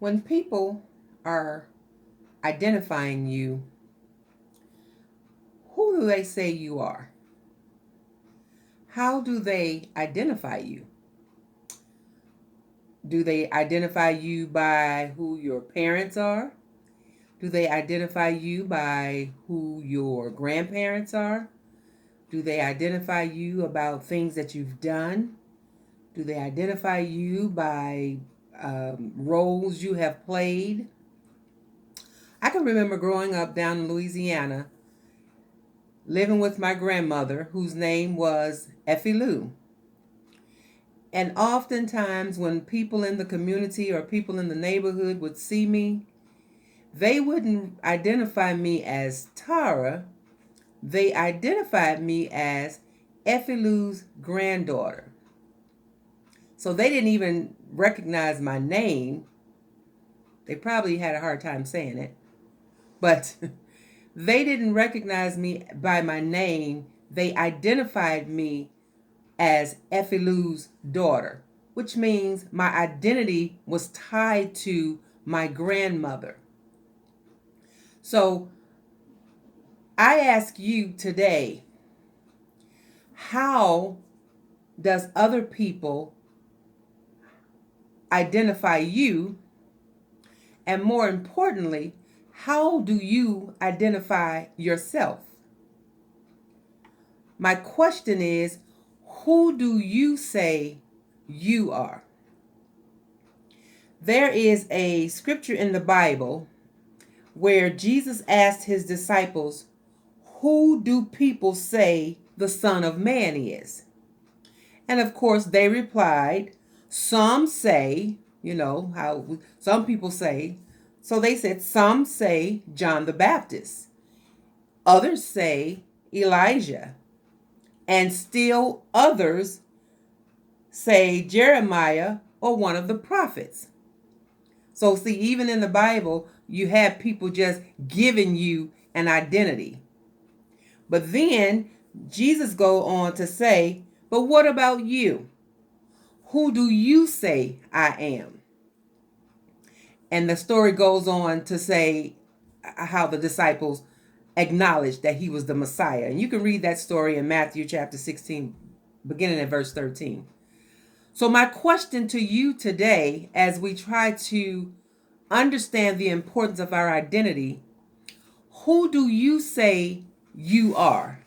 When people are identifying you, who do they say you are? How do they identify you? Do they identify you by who your parents are? Do they identify you by who your grandparents are? Do they identify you about things that you've done? Do they identify you by roles you have played? I can remember growing up down in Louisiana, living with my grandmother, whose name was Effie Lou. And oftentimes, when people in the community or people in the neighborhood would see me, they wouldn't identify me as Tara. They identified me as Effie Lou's granddaughter. So they didn't even recognize my name. They probably had a hard time saying it. But they didn't recognize me by my name. They identified me as Effie Lou's daughter, which means my identity was tied to my grandmother. So I ask you today, how does other people identify you? And more importantly, how do you identify yourself? My question is, who do you say you are? There is a scripture in the Bible where Jesus asked his disciples, who do people say the Son of Man is? And of course, they replied, some say, how some people say. So they said, some say John the Baptist, others say Elijah, and still others say Jeremiah or one of the prophets. So see, even in the Bible, you have people just giving you an identity. But then Jesus go on to say, but what about you? Who do you say I am? And the story goes on to say how the disciples acknowledged that he was the Messiah. And you can read that story in Matthew chapter 16, beginning at verse 13. So my question to you today, as we try to understand the importance of our identity, who do you say you are?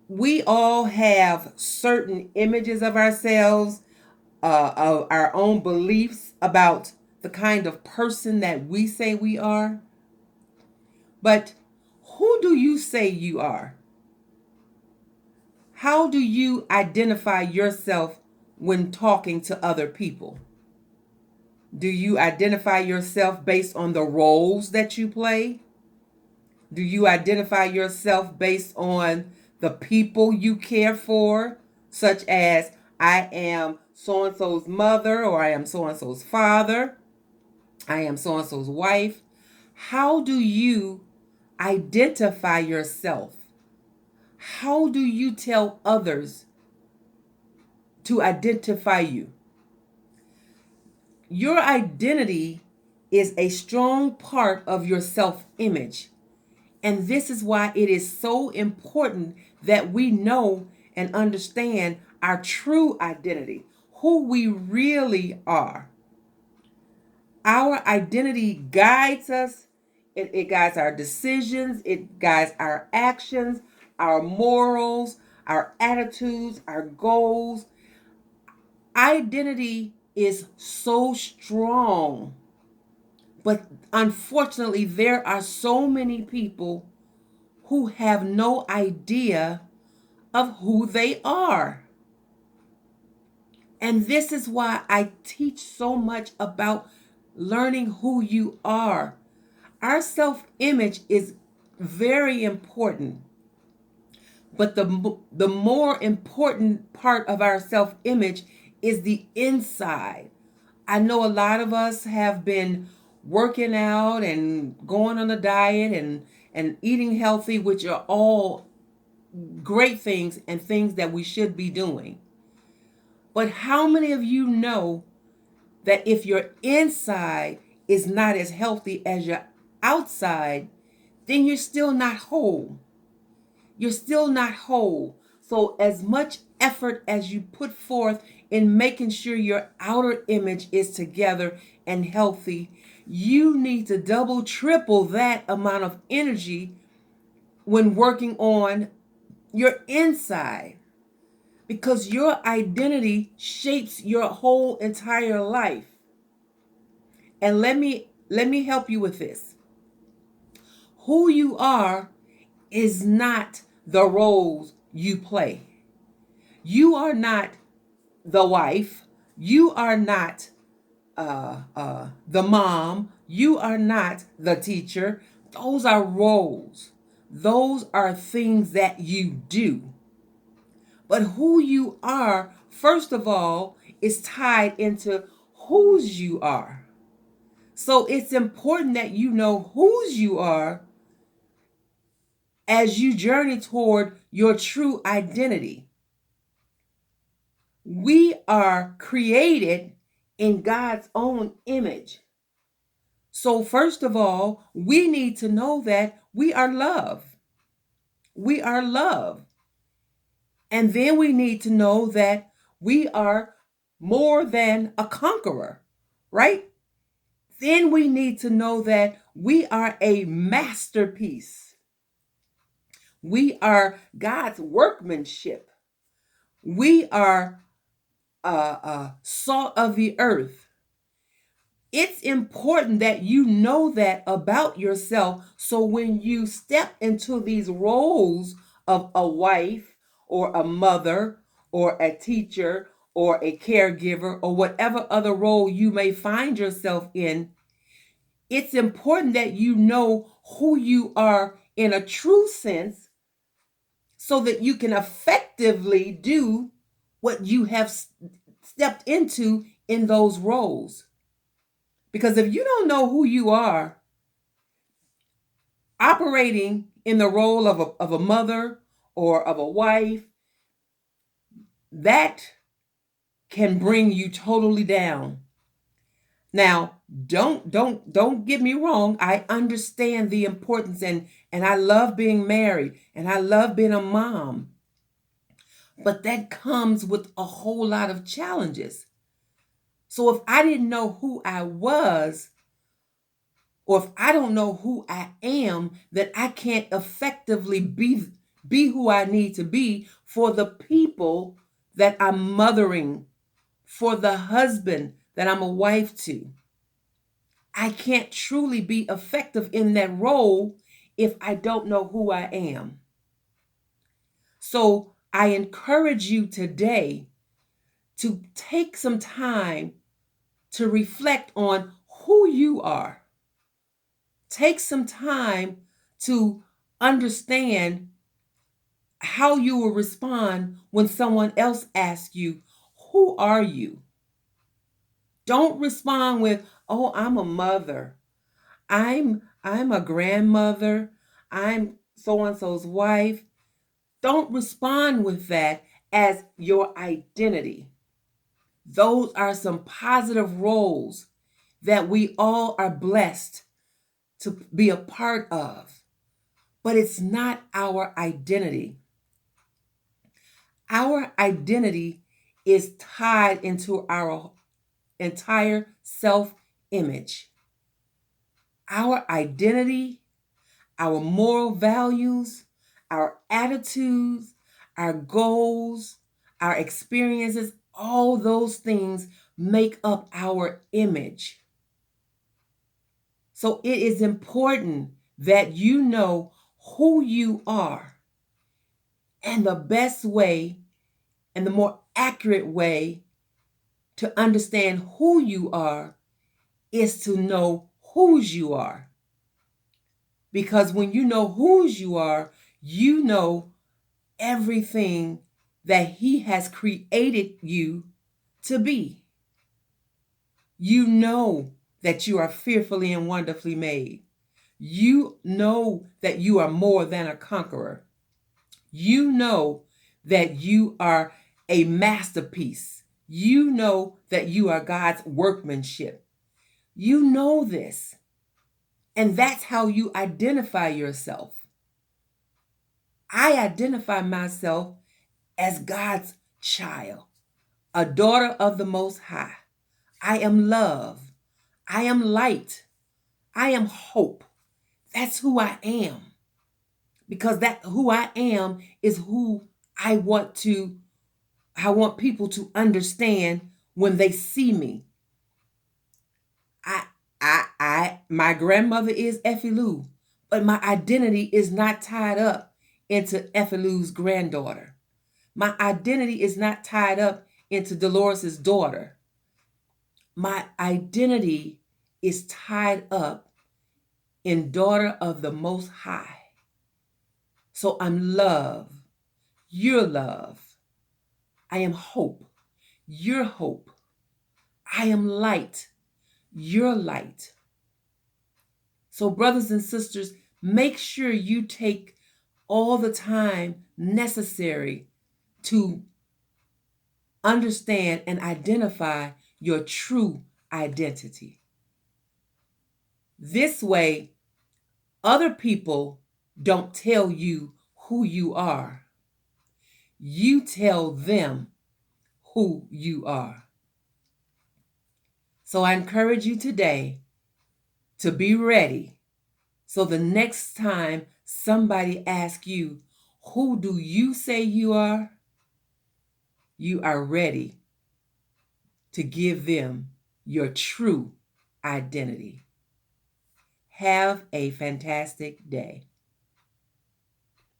We all have certain images of ourselves, of our own beliefs about the kind of person that we say we are. But who do you say you are? How do you identify yourself when talking to other people? Do you identify yourself based on the roles that you play? Do you identify yourself based on the people you care for, such as I am so and so's mother, or I am so and so's father, I am so and so's wife? How do you identify yourself? How do you tell others to identify you? Your identity is a strong part of your self-image. And this is why it is so important that we know and understand our true identity, who we really are. Our identity guides us. It guides our decisions. It guides our actions, our morals, our attitudes, our goals. Identity is so strong. But unfortunately, there are so many people who have no idea of who they are. And this is why I teach so much about learning who you are. Our self-image is very important. But the more important part of our self-image is the inside. I know a lot of us have been working out and going on a diet and eating healthy, which are all great things and things that we should be doing. But how many of you know that if your inside is not as healthy as your outside, then you're still not whole. You're still not whole. So, as much effort as you put forth in making sure your outer image is together and healthy, you need to double, triple that amount of energy when working on your inside, because your identity shapes your whole entire life. And let me help you with this. Who you are is not the roles you play. You are not the wife. You are not the mom. You are not the teacher. Those are roles. Those are things that you do. But who you are, first of all, is tied into whose you are. So it's important that you know whose you are as you journey toward your true identity. We are created in God's own image. So, first of all, we need to know that we are love. We are love. And then we need to know that we are more than a conqueror, right? Then we need to know that we are a masterpiece. We are God's workmanship. We are salt of the earth. It's important that you know that about yourself, so when you step into these roles of a wife or a mother or a teacher or a caregiver or whatever other role you may find yourself in, it's important that you know who you are in a true sense so that you can effectively do what you have stepped into in those roles. Because if you don't know who you are, operating in the role of a mother or of a wife, that can bring you totally down. Now, don't get me wrong. I understand the importance, and I love being married and I love being a mom. But that comes with a whole lot of challenges. So if I didn't know who I was, or if I don't know who I am, then I can't effectively be who I need to be for the people that I'm mothering, for the husband that I'm a wife to. I can't truly be effective in that role if I don't know who I am. So I encourage you today to take some time to reflect on who you are. Take some time to understand how you will respond when someone else asks you, "Who are you?" Don't respond with, "Oh, I'm a mother. I'm a grandmother. I'm so and so's wife." Don't respond with that as your identity. Those are some positive roles that we all are blessed to be a part of, but it's not our identity. Our identity is tied into our entire self image. Our identity, our moral values, our attitudes, our goals, our experiences, all those things make up our image. So it is important that you know who you are. And the best way and the more accurate way to understand who you are is to know whose you are. Because when you know whose you are, you know everything that He has created you to be. You know that you are fearfully and wonderfully made. You know that you are more than a conqueror. You know that you are a masterpiece. You know that you are God's workmanship. You know this. And that's how you identify yourself. I identify myself as God's child, a daughter of the Most High. I am love. I am light. I am hope. That's who I am. Because that who I am is who I want people to understand when they see me. My grandmother is Effie Lou, but my identity is not tied up into Effie Lou's granddaughter. My identity is not tied up into Dolores' daughter. My identity is tied up in daughter of the Most High. So I'm love. You're love. I am hope. You're hope. I am light. You're light. So brothers and sisters, make sure you take all the time necessary to understand and identify your true identity. This way, other people don't tell you who you are. You tell them who you are. So I encourage you today to be ready. So the next time somebody asks you, who do you say you are ready to give them your true identity. Have a fantastic day.